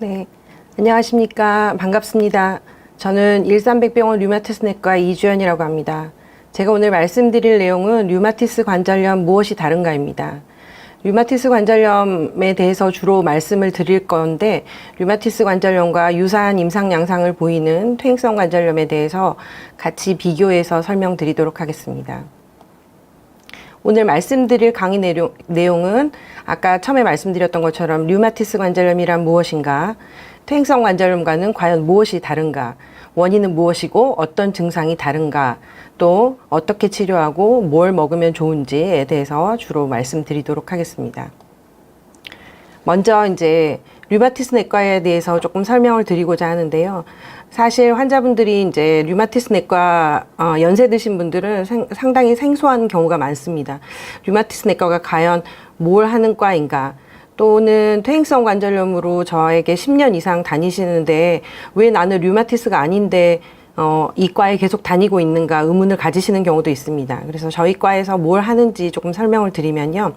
네, 안녕하십니까. 반갑습니다. 저는 일산백병원 류마티스 내과 이주연이라고 합니다. 제가 오늘 말씀드릴 내용은 류마티스 관절염 무엇이 다른가입니다. 류마티스 관절염에 대해서 주로 말씀을 드릴 건데, 류마티스 관절염과 유사한 임상 양상을 보이는 퇴행성 관절염에 대해서 같이 비교해서 설명드리도록 하겠습니다. 오늘 말씀드릴 강의 내용은 아까 처음에 말씀드렸던 것처럼 류마티스 관절염이란 무엇인가, 퇴행성 관절염과는 과연 무엇이 다른가, 원인은 무엇이고 어떤 증상이 다른가, 또 어떻게 치료하고 뭘 먹으면 좋은지에 대해서 주로 말씀드리도록 하겠습니다. 먼저 이제 류마티스 내과에 대해서 조금 설명을 드리고자 하는데요. 사실 환자분들이 이제 류마티스 내과 연세 드신 분들은 상당히 생소한 경우가 많습니다. 류마티스 내과가 과연 뭘 하는 과인가, 또는 퇴행성 관절염으로 저에게 10년 이상 다니시는데 왜 나는 류마티스가 아닌데 이 과에 계속 다니고 있는가 의문을 가지시는 경우도 있습니다. 그래서 저희 과에서 뭘 하는지 조금 설명을 드리면요.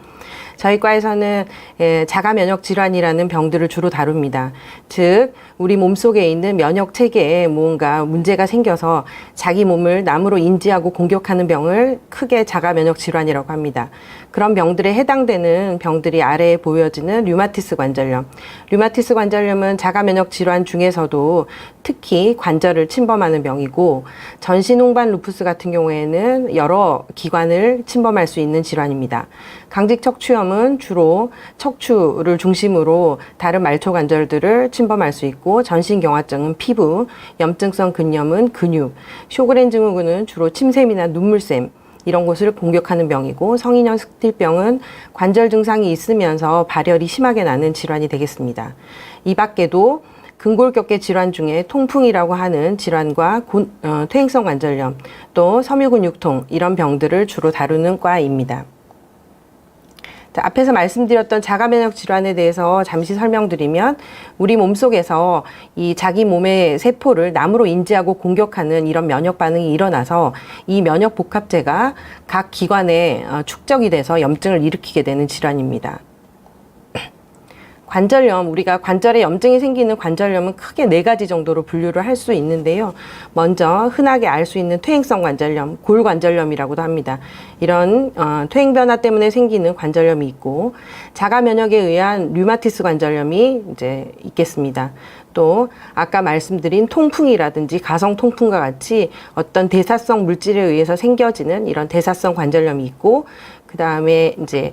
저희 과에서는 자가 면역 질환이라는 병들을 주로 다룹니다. 즉, 우리 몸속에 있는 면역 체계에 뭔가 문제가 생겨서 자기 몸을 남으로 인지하고 공격하는 병을 크게 자가 면역 질환이라고 합니다. 그런 병들에 해당되는 병들이 아래에 보여지는 류마티스 관절염. 류마티스 관절염은 자가 면역 질환 중에서도 특히 관절을 침범하는 병이고, 전신 홍반 루푸스 같은 경우에는 여러 기관을 침범할 수 있는 질환입니다. 강직 척추염은 주로 척추를 중심으로 다른 말초 관절들을 침범할 수 있고, 전신경화증은 피부, 염증성 근염은 근육, 쇼그렌 증후군은 주로 침샘이나 눈물샘 이런 곳을 공격하는 병이고, 성인형 스틸병은 관절 증상이 있으면서 발열이 심하게 나는 질환이 되겠습니다. 이 밖에도 근골격계 질환 중에 통풍이라고 하는 질환과 퇴행성 관절염, 또 섬유근육통 이런 병들을 주로 다루는 과입니다. 앞에서 말씀드렸던 자가면역 질환에 대해서 잠시 설명드리면, 우리 몸속에서 이 자기 몸의 세포를 남으로 인지하고 공격하는 이런 면역 반응이 일어나서 이 면역 복합체가 각 기관에 축적이 돼서 염증을 일으키게 되는 질환입니다. 관절염, 우리가 관절에 염증이 생기는 관절염은 크게 4가지 정도로 분류를 할 수 있는데요. 먼저 흔하게 알 수 있는 퇴행성 관절염, 골관절염이라고도 합니다. 이런 퇴행 변화 때문에 생기는 관절염이 있고, 자가 면역에 의한 류마티스 관절염이 이제 있겠습니다. 또 아까 말씀드린 통풍이라든지 가성 통풍과 같이 어떤 대사성 물질에 의해서 생겨지는 이런 대사성 관절염이 있고, 그 다음에 이제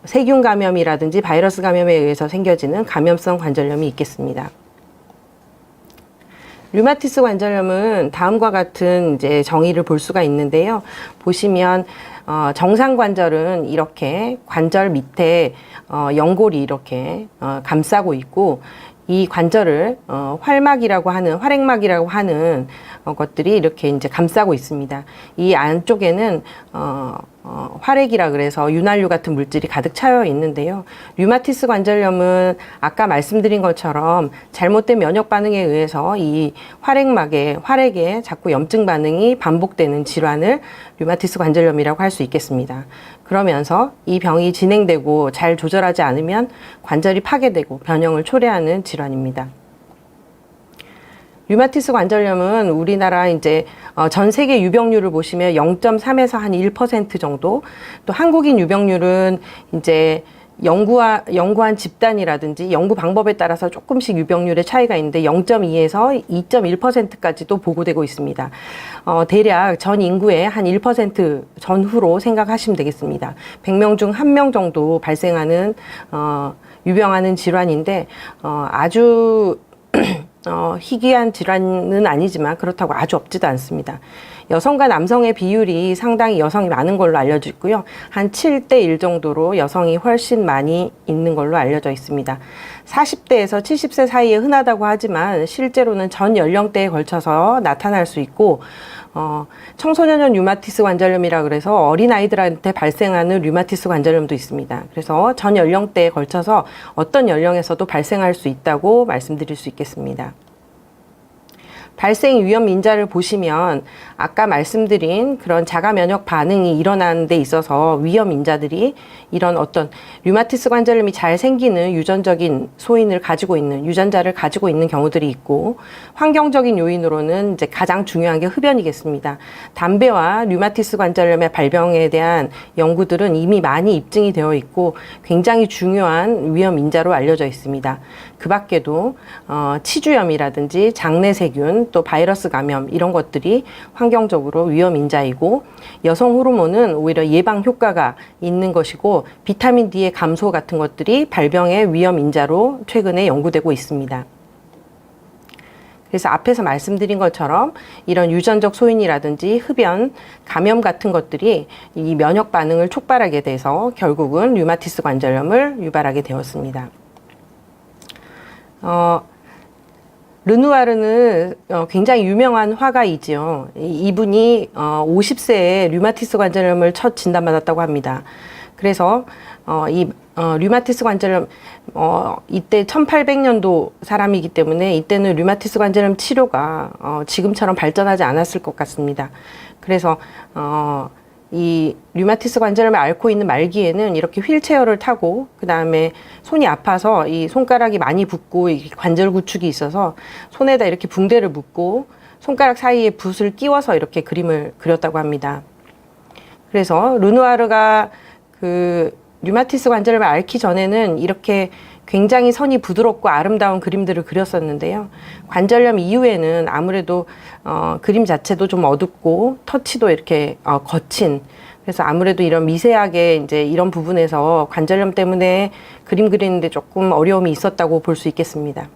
세균 감염이라든지 바이러스 감염에 의해서 생겨지는 감염성 관절염이 있겠습니다. 류마티스 관절염은 다음과 같은 이제 정의를 볼 수가 있는데요. 보시면 정상 관절은 이렇게 관절 밑에 연골이 이렇게 감싸고 있고, 이 관절을 활막이라고 하는 것들이 이렇게 이제 감싸고 있습니다. 이 안쪽에는 활액이라 그래서 윤활유 같은 물질이 가득 차여 있는데요. 류마티스 관절염은 아까 말씀드린 것처럼 잘못된 면역 반응에 의해서 이 활액에 자꾸 염증 반응이 반복되는 질환을 류마티스 관절염이라고 할 수 있겠습니다. 그러면서 이 병이 진행되고 잘 조절하지 않으면 관절이 파괴되고 변형을 초래하는 질환입니다. 류마티스 관절염은 우리나라 이제 전 세계 유병률을 보시면 0.3에서 한 1% 정도, 또 한국인 유병률은 이제 연구한 집단이라든지 연구 방법에 따라서 조금씩 유병률의 차이가 있는데 0.2에서 2.1%까지도 보고되고 있습니다. 대략 전 인구의 한 1% 전후로 생각하시면 되겠습니다. 100명 중 1명 정도 발생하는 유병하는 질환인데 아주 희귀한 질환은 아니지만 그렇다고 아주 없지도 않습니다. 여성과 남성의 비율이 상당히 여성이 많은 걸로 알려져 있고요. 한 7대1 정도로 여성이 훨씬 많이 있는 걸로 알려져 있습니다. 40대에서 70세 사이에 흔하다고 하지만 실제로는 전 연령대에 걸쳐서 나타날 수 있고, 청소년용 류마티스 관절염이라 그래서 어린아이들한테 발생하는 류마티스 관절염도 있습니다. 그래서 전 연령대에 걸쳐서 어떤 연령에서도 발생할 수 있다고 말씀드릴 수 있겠습니다. 발생 위험 인자를 보시면 아까 말씀드린 그런 자가 면역 반응이 일어나는 데 있어서 위험 인자들이 이런 어떤 류마티스 관절염이 잘 생기는 유전적인 소인을 가지고 있는 유전자를 가지고 있는 경우들이 있고, 환경적인 요인으로는 이제 가장 중요한 게 흡연이겠습니다. 담배와 류마티스 관절염의 발병에 대한 연구들은 이미 많이 입증이 되어 있고 굉장히 중요한 위험 인자로 알려져 있습니다. 그 밖에도 치주염이라든지 장내세균, 또 바이러스 감염 이런 것들이 환경적으로 위험 인자이고, 여성 호르몬은 오히려 예방 효과가 있는 것이고 비타민 D의 감소 같은 것들이 발병의 위험 인자로 최근에 연구되고 있습니다. 그래서 앞에서 말씀드린 것처럼 이런 유전적 소인이라든지 흡연, 감염 같은 것들이 이 면역 반응을 촉발하게 돼서 결국은 류마티스 관절염을 유발하게 되었습니다. 르누아르는 굉장히 유명한 화가이지요. 이분이 50세에 류마티스 관절염을 첫 진단받았다고 합니다. 그래서 이 류마티스 관절염 이때 1800년도 사람이기 때문에 이때는 류마티스 관절염 치료가 지금처럼 발전하지 않았을 것 같습니다. 그래서 이 류마티스 관절염을 앓고 있는 말기에는 이렇게 휠체어를 타고, 그 다음에 손이 아파서 이 손가락이 많이 붓고 이 관절 구축이 있어서 손에다 이렇게 붕대를 묶고 손가락 사이에 붓을 끼워서 이렇게 그림을 그렸다고 합니다. 그래서 르누아르가 그 류마티스 관절염을 앓기 전에는 이렇게 굉장히 선이 부드럽고 아름다운 그림들을 그렸었는데요. 관절염 이후에는 아무래도 그림 자체도 좀 어둡고 터치도 이렇게 거친, 그래서 아무래도 이런 미세하게 이제 이런 부분에서 관절염 때문에 그림 그리는데 조금 어려움이 있었다고 볼 수 있겠습니다.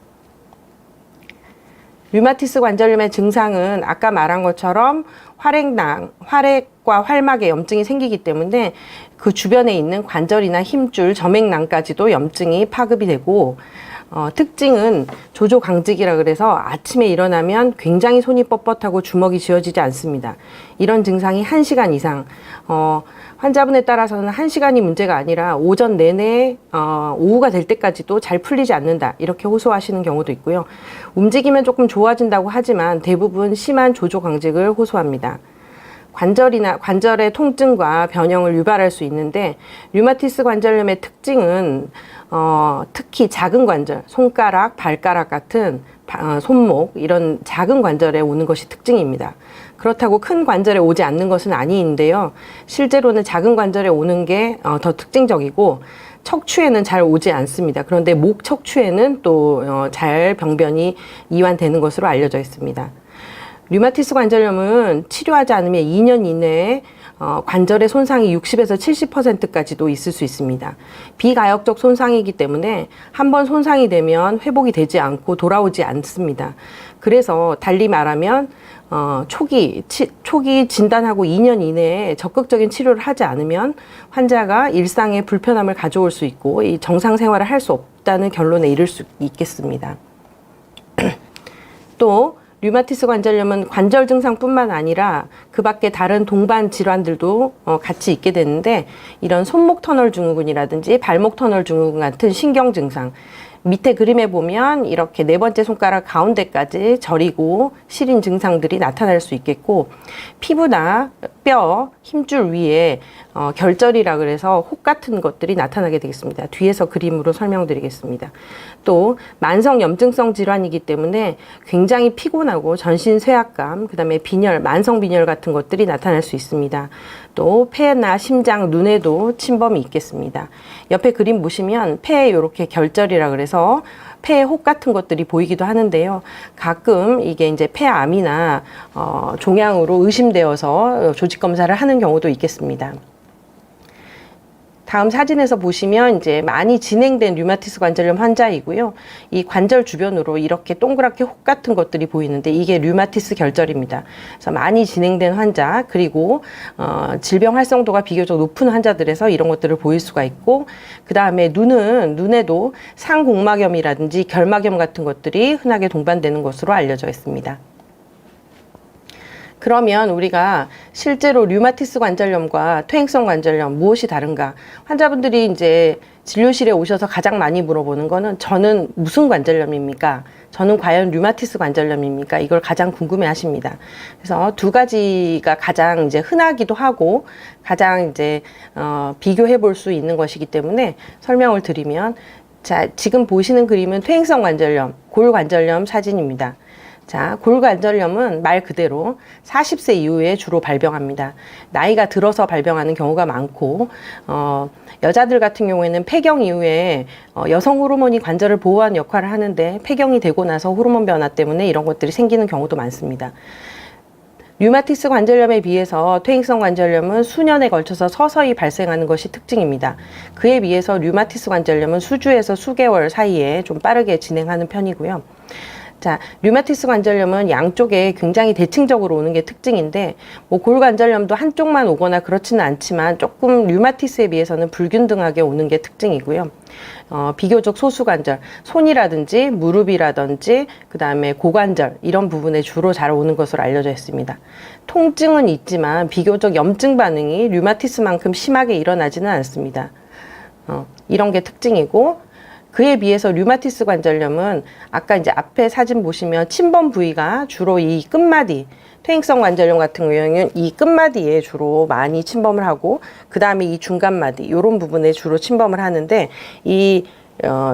류마티스 관절염의 증상은 아까 말한 것처럼 활액과 활막에 염증이 생기기 때문에 그 주변에 있는 관절이나 힘줄, 점액낭까지도 염증이 파급이 되고, 특징은 조조강직이라 그래서 아침에 일어나면 굉장히 손이 뻣뻣하고 주먹이 쥐어지지 않습니다. 이런 증상이 1시간 이상, 환자분에 따라서는 1시간이 문제가 아니라 오전 내내 오후가 될 때까지도 잘 풀리지 않는다, 이렇게 호소하시는 경우도 있고요. 움직이면 조금 좋아진다고 하지만 대부분 심한 조조강직을 호소합니다. 관절의 통증과 변형을 유발할 수 있는데, 류마티스 관절염의 특징은 특히 작은 관절, 손가락, 발가락 같은 손목, 이런 작은 관절에 오는 것이 특징입니다. 그렇다고 큰 관절에 오지 않는 것은 아닌데요. 실제로는 작은 관절에 오는 게 더 특징적이고, 척추에는 잘 오지 않습니다. 그런데 목 척추에는 또 잘 병변이 이완되는 것으로 알려져 있습니다. 류마티스 관절염은 치료하지 않으면 2년 이내에 관절의 손상이 60에서 70%까지도 있을 수 있습니다. 비가역적 손상이기 때문에 한번 손상이 되면 회복이 되지 않고 돌아오지 않습니다. 그래서 달리 말하면 초기 진단하고 2년 이내에 적극적인 치료를 하지 않으면 환자가 일상에 불편함을 가져올 수 있고 이 정상 생활을 할 수 없다는 결론에 이를 수 있겠습니다. 또 류마티스 관절염은 관절 증상뿐만 아니라 그 밖에 다른 동반 질환들도 같이 있게 되는데, 이런 손목 터널 증후군이라든지 발목 터널 증후군 같은 신경 증상, 밑에 그림에 보면 이렇게 네 번째 손가락 가운데까지 저리고 시린 증상들이 나타날 수 있겠고, 피부나 뼈, 힘줄 위에 결절이라 그래서 혹 같은 것들이 나타나게 되겠습니다. 뒤에서 그림으로 설명드리겠습니다. 또 만성 염증성 질환이기 때문에 굉장히 피곤하고 전신 쇠약감, 그 다음에 빈혈, 만성 빈혈 같은 것들이 나타날 수 있습니다. 또 폐나 심장, 눈에도 침범이 있겠습니다. 옆에 그림 보시면 폐에 이렇게 결절이라 그래서 폐에 혹 같은 것들이 보이기도 하는데요. 가끔 이게 이제 폐암이나 종양으로 의심되어서 조직 검사를 하는 경우도 있겠습니다. 다음 사진에서 보시면 이제 많이 진행된 류마티스 관절염 환자이고요. 이 관절 주변으로 이렇게 동그랗게 혹 같은 것들이 보이는데 이게 류마티스 결절입니다. 그래서 많이 진행된 환자, 그리고 질병 활성도가 비교적 높은 환자들에서 이런 것들을 보일 수가 있고, 그 다음에 눈에도 상공막염이라든지 결막염 같은 것들이 흔하게 동반되는 것으로 알려져 있습니다. 그러면 우리가 실제로 류마티스 관절염과 퇴행성 관절염 무엇이 다른가? 환자분들이 이제 진료실에 오셔서 가장 많이 물어보는 거는 저는 무슨 관절염입니까? 저는 과연 류마티스 관절염입니까? 이걸 가장 궁금해 하십니다. 그래서 두 가지가 가장 이제 흔하기도 하고 가장 이제 비교해 볼 수 있는 것이기 때문에 설명을 드리면, 자, 지금 보시는 그림은 퇴행성 관절염, 골관절염 사진입니다. 자, 골관절염은 말 그대로 40세 이후에 주로 발병합니다. 나이가 들어서 발병하는 경우가 많고, 여자들 같은 경우에는 폐경 이후에 여성 호르몬이 관절을 보호하는 역할을 하는데 폐경이 되고 나서 호르몬 변화 때문에 이런 것들이 생기는 경우도 많습니다. 류마티스 관절염에 비해서 퇴행성 관절염은 수년에 걸쳐서 서서히 발생하는 것이 특징입니다. 그에 비해서 류마티스 관절염은 수주에서 수개월 사이에 좀 빠르게 진행하는 편이고요. 자, 류마티스 관절염은 양쪽에 굉장히 대칭적으로 오는 게 특징인데, 뭐 골관절염도 한쪽만 오거나 그렇지는 않지만 조금 류마티스에 비해서는 불균등하게 오는 게 특징이고요. 비교적 소수관절, 손이라든지 무릎이라든지 그 다음에 고관절 이런 부분에 주로 잘 오는 것으로 알려져 있습니다. 통증은 있지만 비교적 염증 반응이 류마티스만큼 심하게 일어나지는 않습니다. 이런 게 특징이고, 그에 비해서 류마티스 관절염은 아까 이제 앞에 사진 보시면 침범 부위가 주로 이 끝마디, 퇴행성 관절염 같은 경우에는 이 끝마디에 주로 많이 침범을 하고, 그 다음에 이 중간마디 이런 부분에 주로 침범을 하는데, 이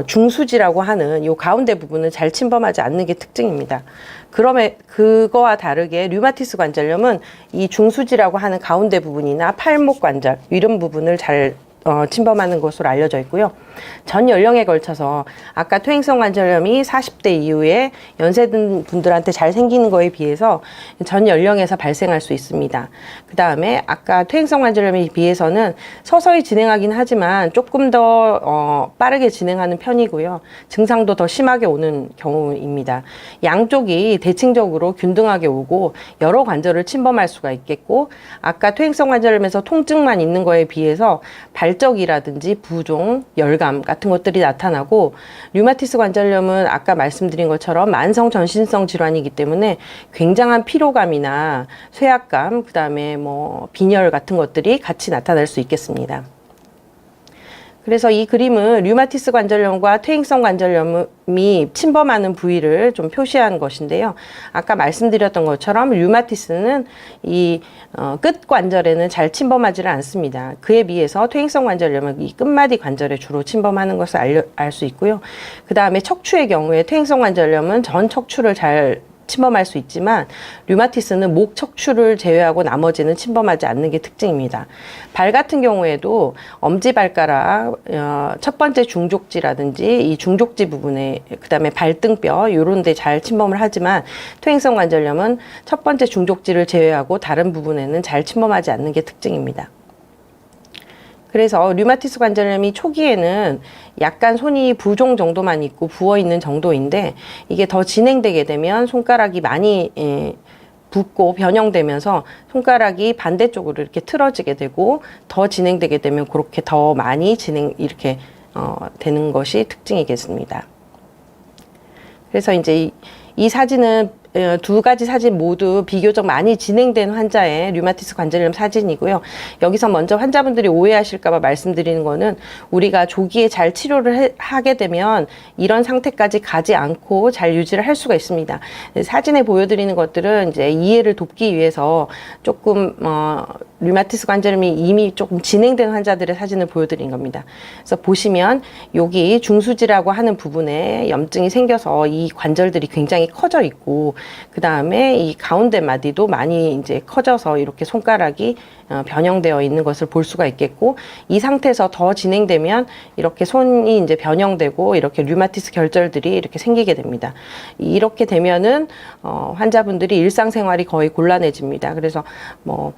중수지라고 하는 이 가운데 부분은 잘 침범하지 않는 게 특징입니다. 그럼에 그거와 다르게 류마티스 관절염은 이 중수지라고 하는 가운데 부분이나 팔목 관절 이런 부분을 잘 침범하는 것으로 알려져 있고요. 전 연령에 걸쳐서 아까 퇴행성 관절염이 40대 이후에 연세 든 분들한테 잘 생기는 거에 비해서 전 연령에서 발생할 수 있습니다. 그 다음에 아까 퇴행성 관절염에 비해서는 서서히 진행하긴 하지만 조금 더 빠르게 진행하는 편이고요. 증상도 더 심하게 오는 경우입니다. 양쪽이 대칭적으로 균등하게 오고 여러 관절을 침범할 수가 있겠고, 아까 퇴행성 관절염에서 통증만 있는 거에 비해서 발적이라든지 부종, 열감 같은 것들이 나타나고, 류마티스 관절염은 아까 말씀드린 것처럼 만성 전신성 질환이기 때문에 굉장한 피로감이나 쇠약감, 그 다음에 뭐 빈혈 같은 것들이 같이 나타날 수 있겠습니다. 그래서 이 그림은 류마티스 관절염과 퇴행성 관절염이 침범하는 부위를 좀 표시한 것인데요. 아까 말씀드렸던 것처럼 류마티스는 이 끝 관절에는 잘 침범하지를 않습니다. 그에 비해서 퇴행성 관절염은 이 끝마디 관절에 주로 침범하는 것을 알 수 있고요. 그 다음에 척추의 경우에 퇴행성 관절염은 전 척추를 잘 침범할 수 있지만 류마티스는 목 척추를 제외하고 나머지는 침범하지 않는 게 특징입니다. 발 같은 경우에도 엄지발가락, 첫 번째 중족지라든지 이 중족지 부분에, 그 다음에 발등뼈 이런 데 잘 침범을 하지만 퇴행성 관절염은 첫 번째 중족지를 제외하고 다른 부분에는 잘 침범하지 않는 게 특징입니다. 그래서 류마티스 관절염이 초기에는 약간 손이 부종 정도만 있고 부어있는 정도인데, 이게 더 진행되게 되면 손가락이 많이 붓고 변형되면서 손가락이 반대쪽으로 이렇게 틀어지게 되고, 더 진행되게 되면 그렇게 더 많이 이렇게 되는 것이 특징이겠습니다. 그래서 이제 이 사진은 두 가지 사진 모두 비교적 많이 진행된 환자의 류마티스 관절염 사진이고요. 여기서 먼저 환자분들이 오해하실까봐 말씀드리는 거는, 우리가 조기에 잘 치료를 하게 되면 이런 상태까지 가지 않고 잘 유지를 할 수가 있습니다. 사진에 보여드리는 것들은 이제 이해를 돕기 위해서 조금 류마티스 관절염이 이미 조금 진행된 환자들의 사진을 보여드린 겁니다. 그래서 보시면 여기 중수지라고 하는 부분에 염증이 생겨서 이 관절들이 굉장히 커져 있고, 그 다음에 이 가운데 마디도 많이 이제 커져서 이렇게 손가락이 변형되어 있는 것을 볼 수가 있겠고, 이 상태에서 더 진행되면 이렇게 손이 이제 변형되고 이렇게 류마티스 결절들이 이렇게 생기게 됩니다. 이렇게 되면은 환자분들이 일상생활이 거의 곤란해집니다. 그래서 뭐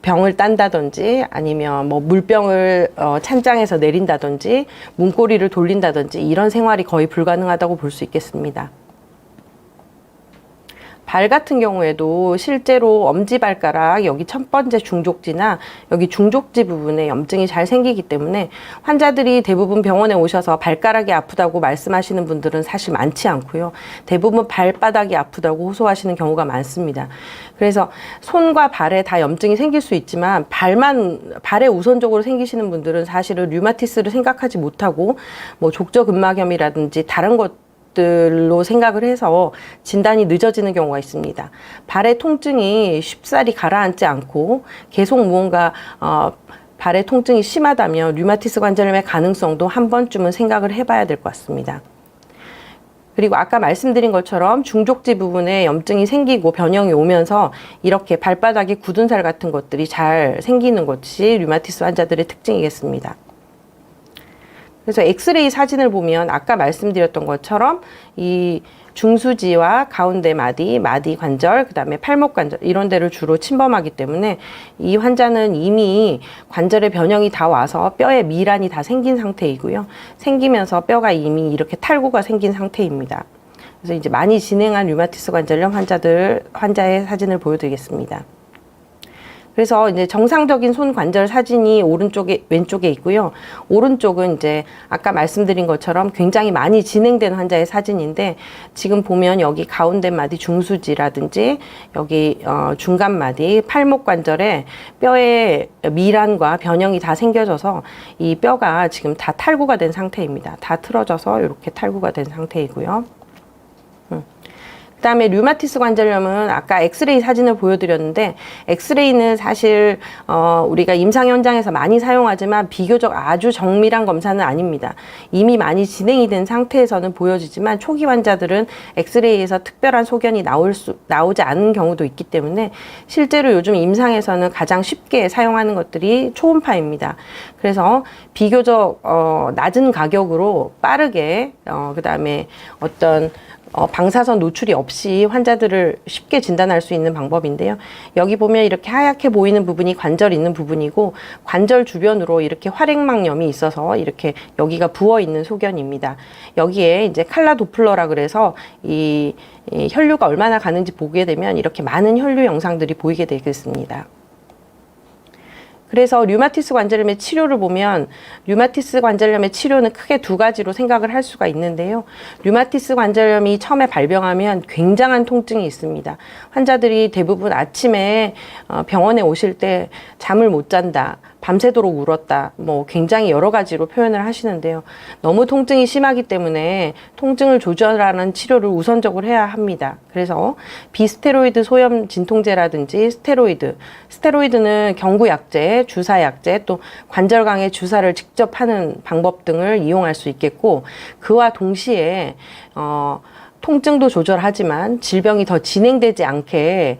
병을 딴다든지 아니면 뭐 물병을 찬장에서 내린다든지 문고리를 돌린다든지 이런 생활이 거의 불가능하다고 볼 수 있겠습니다. 발 같은 경우에도 실제로 엄지발가락 여기 첫 번째 중족지나 여기 중족지 부분에 염증이 잘 생기기 때문에 환자들이 대부분 병원에 오셔서 발가락이 아프다고 말씀하시는 분들은 사실 많지 않고요. 대부분 발바닥이 아프다고 호소하시는 경우가 많습니다. 그래서 손과 발에 다 염증이 생길 수 있지만 발에 우선적으로 생기시는 분들은 사실은 류마티스를 생각하지 못하고 뭐 족저근막염이라든지 다른 것들로 생각을 해서 진단이 늦어지는 경우가 있습니다. 발의 통증이 쉽사리 가라앉지 않고 계속 무언가 발의 통증이 심하다면 류마티스 관절염의 가능성도 한 번쯤은 생각을 해봐야 될 것 같습니다. 그리고 아까 말씀드린 것처럼 중족지 부분에 염증이 생기고 변형이 오면서 이렇게 발바닥에 굳은 살 같은 것들이 잘 생기는 것이 류마티스 환자들의 특징이겠습니다. 그래서 엑스레이 사진을 보면 아까 말씀드렸던 것처럼 이 중수지와 가운데 마디 관절, 그 다음에 팔목 관절 이런 데를 주로 침범하기 때문에 이 환자는 이미 관절의 변형이 다 와서 뼈에 미란이 다 생긴 상태이고요. 생기면서 뼈가 이미 이렇게 탈구가 생긴 상태입니다. 그래서 이제 많이 진행한 류마티스 관절염 환자의 사진을 보여드리겠습니다. 그래서 이제 정상적인 손 관절 사진이 왼쪽에 있고요. 오른쪽은 이제 아까 말씀드린 것처럼 굉장히 많이 진행된 환자의 사진인데 지금 보면 여기 가운데 마디 중수지라든지 여기 중간 마디 팔목 관절에 뼈에 미란과 변형이 다 생겨져서 이 뼈가 지금 다 탈구가 된 상태입니다. 다 틀어져서 이렇게 탈구가 된 상태이고요. 그다음에 류마티스 관절염은 아까 엑스레이 사진을 보여드렸는데 엑스레이는 사실 우리가 임상 현장에서 많이 사용하지만 비교적 아주 정밀한 검사는 아닙니다. 이미 많이 진행이 된 상태에서는 보여지지만 초기 환자들은 엑스레이에서 특별한 소견이 나오지 않은 경우도 있기 때문에 실제로 요즘 임상에서는 가장 쉽게 사용하는 것들이 초음파입니다. 그래서 비교적 낮은 가격으로 빠르게 그다음에 어떤 방사선 노출이 없이 환자들을 쉽게 진단할 수 있는 방법인데요. 여기 보면 이렇게 하얗게 보이는 부분이 관절 있는 부분이고 관절 주변으로 이렇게 활액막염이 있어서 이렇게 여기가 부어 있는 소견입니다. 여기에 이제 칼라 도플러라 그래서 이 혈류가 얼마나 가는지 보게 되면 이렇게 많은 혈류 영상들이 보이게 되겠습니다. 그래서 류마티스 관절염의 치료를 보면 류마티스 관절염의 치료는 크게 두 가지로 생각을 할 수가 있는데요. 류마티스 관절염이 처음에 발병하면 굉장한 통증이 있습니다. 환자들이 대부분 아침에 병원에 오실 때 잠을 못 잔다, 밤새도록 울었다, 뭐 굉장히 여러 가지로 표현을 하시는데요. 너무 통증이 심하기 때문에 통증을 조절하는 치료를 우선적으로 해야 합니다. 그래서 비스테로이드 소염 진통제라든지 스테로이드는 경구약제, 주사약제, 또 관절강에 주사를 직접 하는 방법 등을 이용할 수 있겠고 그와 동시에 통증도 조절하지만 질병이 더 진행되지 않게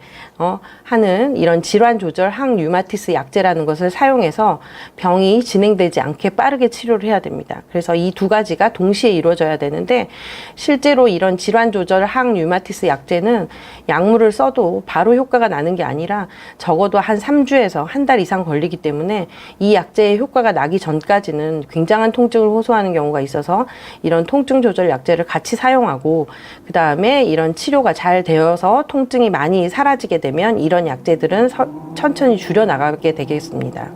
하는 이런 질환 조절 항류마티스 약제라는 것을 사용해서 병이 진행되지 않게 빠르게 치료를 해야 됩니다. 그래서 이 두 가지가 동시에 이루어져야 되는데 실제로 이런 질환 조절 항류마티스 약제는 약물을 써도 바로 효과가 나는 게 아니라 적어도 한 3주에서 한 달 이상 걸리기 때문에 이 약제의 효과가 나기 전까지는 굉장한 통증을 호소하는 경우가 있어서 이런 통증 조절 약제를 같이 사용하고 그 다음에 이런 치료가 잘 되어서 통증이 많이 사라지게 되면 이런 약제들은 천천히 줄여나가게 되겠습니다.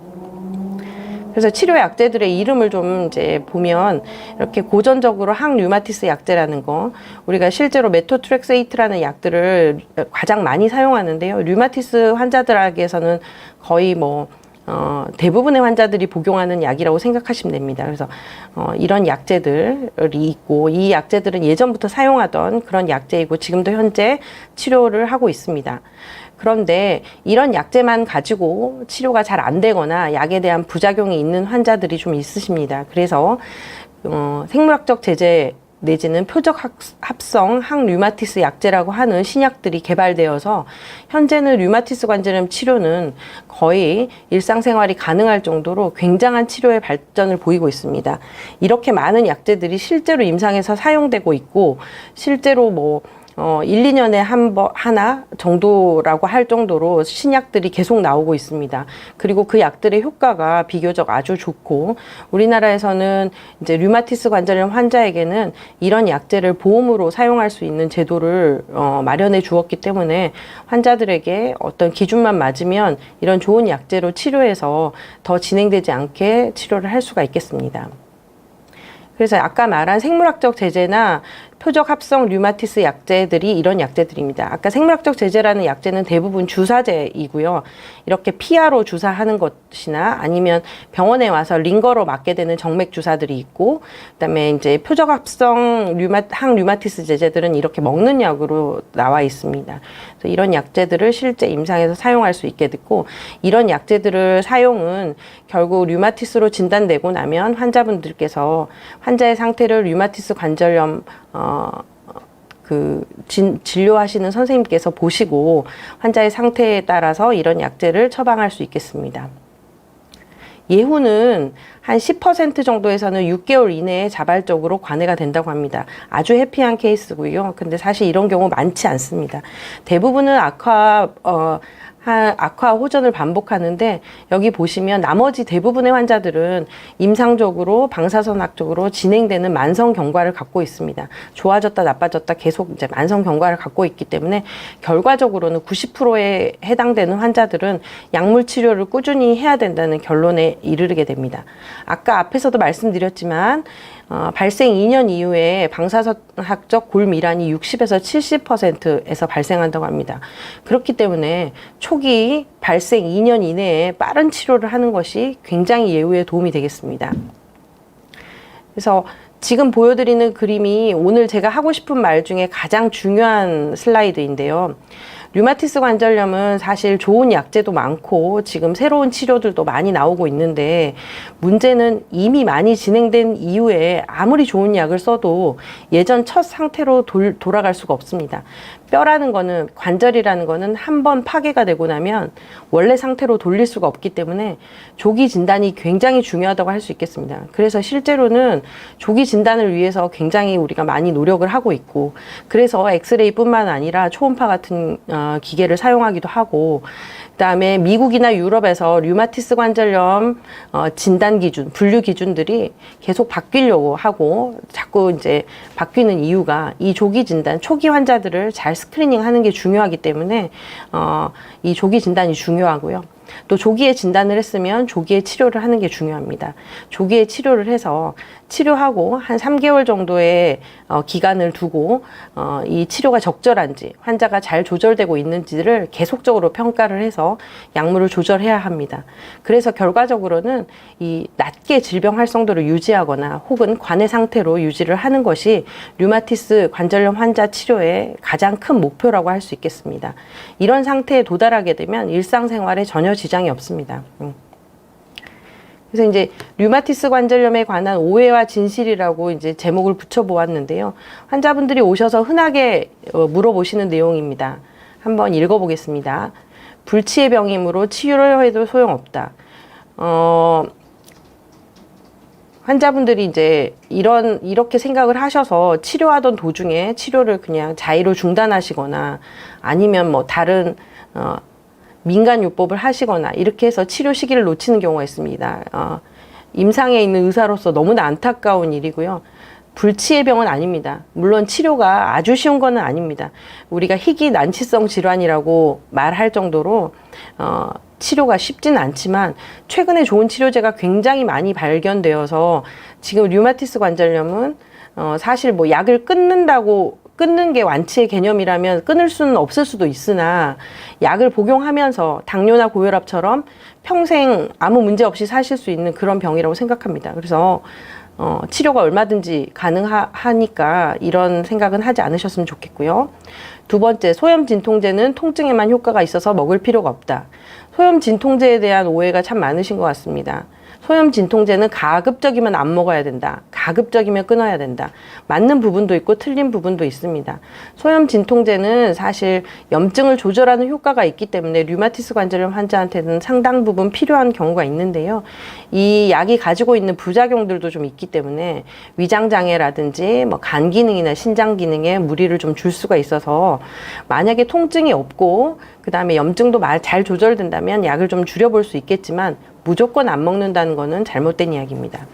그래서 치료 약제들의 이름을 좀 이제 보면 이렇게 고전적으로 항류마티스 약제라는 거, 우리가 실제로 메토트렉세이트라는 약들을 가장 많이 사용하는데요. 류마티스 환자들에게서는 거의 대부분의 환자들이 복용하는 약이라고 생각하시면 됩니다. 그래서 이런 약제들이 있고 이 약제들은 예전부터 사용하던 그런 약제이고 지금도 현재 치료를 하고 있습니다. 그런데 이런 약제만 가지고 치료가 잘 안 되거나 약에 대한 부작용이 있는 환자들이 좀 있으십니다. 그래서 생물학적 제제 내지는 표적 합성 항류마티스 약제라고 하는 신약들이 개발되어서 현재는 류마티스 관절염 치료는 거의 일상생활이 가능할 정도로 굉장한 치료의 발전을 보이고 있습니다. 이렇게 많은 약제들이 실제로 임상에서 사용되고 있고 실제로 1, 2년에 하나 정도라고 할 정도로 신약들이 계속 나오고 있습니다. 그리고 그 약들의 효과가 비교적 아주 좋고, 우리나라에서는 이제 류마티스 관절염 환자에게는 이런 약제를 보험으로 사용할 수 있는 제도를 마련해 주었기 때문에 환자들에게 어떤 기준만 맞으면 이런 좋은 약제로 치료해서 더 진행되지 않게 치료를 할 수가 있겠습니다. 그래서 아까 말한 생물학적 제제나 표적 합성 류마티스 약제들이 이런 약제들입니다. 아까 생물학적 제제라는 약제는 대부분 주사제이고요. 이렇게 피하로 주사하는 것이나 아니면 병원에 와서 링거로 맞게 되는 정맥 주사들이 있고, 그다음에 이제 표적 합성 항류마티스 제제들은 이렇게 먹는 약으로 나와 있습니다. 그래서 이런 약제들을 실제 임상에서 사용할 수 있게 됐고, 이런 약제들을 사용은 결국 류마티스로 진단되고 나면 환자분들께서 환자의 상태를 류마티스 관절염 진료하시는 선생님께서 보시고 환자의 상태에 따라서 이런 약제를 처방할 수 있겠습니다. 예후는 한 10% 정도에서는 6개월 이내에 자발적으로 관해가 된다고 합니다. 아주 해피한 케이스고요. 근데 사실 이런 경우 많지 않습니다. 대부분은 악화 호전을 반복하는데, 여기 보시면 나머지 대부분의 환자들은 임상적으로 방사선학적으로 진행되는 만성 경과를 갖고 있습니다. 좋아졌다 나빠졌다 계속 이제 만성 경과를 갖고 있기 때문에 결과적으로는 90%에 해당되는 환자들은 약물 치료를 꾸준히 해야 된다는 결론에 이르게 됩니다. 아까 앞에서도 말씀드렸지만 발생 2년 이후에 방사선학적 골밀환이 60에서 70%에서 발생한다고 합니다. 그렇기 때문에 초기 발생 2년 이내에 빠른 치료를 하는 것이 굉장히 예후에 도움이 되겠습니다. 그래서 지금 보여드리는 그림이 오늘 제가 하고 싶은 말 중에 가장 중요한 슬라이드인데요. 류마티스 관절염은 사실 좋은 약제도 많고 지금 새로운 치료들도 많이 나오고 있는데, 문제는 이미 많이 진행된 이후에 아무리 좋은 약을 써도 예전 첫 상태로 돌아갈 수가 없습니다. 뼈라는 거는, 관절이라는 거는 한 번 파괴가 되고 나면 원래 상태로 돌릴 수가 없기 때문에 조기 진단이 굉장히 중요하다고 할 수 있겠습니다. 그래서 실제로는 조기 진단을 위해서 굉장히 우리가 많이 노력을 하고 있고, 그래서 엑스레이뿐만 아니라 초음파 같은 기계를 사용하기도 하고, 그다음에 미국이나 유럽에서 류마티스 관절염 진단 기준, 분류 기준들이 계속 바뀌려고 하고 자꾸 이제 바뀌는 이유가 이 조기 진단, 초기 환자들을 잘 스크리닝하는 게 중요하기 때문에 이 조기 진단이 중요하고요. 또 조기에 진단을 했으면 조기에 치료를 하는 게 중요합니다. 조기에 치료를 해서 치료하고 한 3개월 정도의 기간을 두고 이 치료가 적절한지, 환자가 잘 조절되고 있는지를 계속적으로 평가를 해서 약물을 조절해야 합니다. 그래서 결과적으로는 이 낮게 질병 활성도를 유지하거나 혹은 관해 상태로 유지를 하는 것이 류마티스 관절염 환자 치료의 가장 큰 목표라고 할 수 있겠습니다. 이런 상태에 도달하게 되면 일상생활에 전혀 지장이 없습니다. 그래서 이제 류마티스 관절염에 관한 오해와 진실이라고 이제 제목을 붙여보았는데요. 환자분들이 오셔서 흔하게 물어보시는 내용입니다. 한번 읽어보겠습니다. 불치의 병이므로 치료를 해도 소용없다. 환자분들이 이제 이렇게 생각을 하셔서 치료하던 도중에 치료를 그냥 자의로 중단하시거나 아니면 뭐 다른 민간요법을 하시거나 이렇게 해서 치료 시기를 놓치는 경우가 있습니다. 임상에 있는 의사로서 너무나 안타까운 일이고요. 불치의 병은 아닙니다. 물론 치료가 아주 쉬운 건 아닙니다. 우리가 희귀 난치성 질환이라고 말할 정도로 치료가 쉽지는 않지만 최근에 좋은 치료제가 굉장히 많이 발견되어서 지금 류마티스 관절염은 사실 뭐 약을 끊는 게 완치의 개념이라면 끊을 수는 없을 수도 있으나, 약을 복용하면서 당뇨나 고혈압처럼 평생 아무 문제 없이 사실 수 있는 그런 병이라고 생각합니다. 그래서 치료가 얼마든지 가능하니까 이런 생각은 하지 않으셨으면 좋겠고요. 두 번째, 소염 진통제는 통증에만 효과가 있어서 먹을 필요가 없다. 소염 진통제에 대한 오해가 참 많으신 것 같습니다. 소염 진통제는 가급적이면 안 먹어야 된다. 가급적이면 끊어야 된다. 맞는 부분도 있고 틀린 부분도 있습니다. 소염 진통제는 사실 염증을 조절하는 효과가 있기 때문에 류마티스 관절염 환자한테는 상당 부분 필요한 경우가 있는데요. 이 약이 가지고 있는 부작용들도 좀 있기 때문에 위장장애라든지 뭐 간 기능이나 신장 기능에 무리를 좀 줄 수가 있어서 만약에 통증이 없고 그 다음에 염증도 잘 조절된다면 약을 좀 줄여볼 수 있겠지만 무조건 안 먹는다는 것은 잘못된 이야기입니다.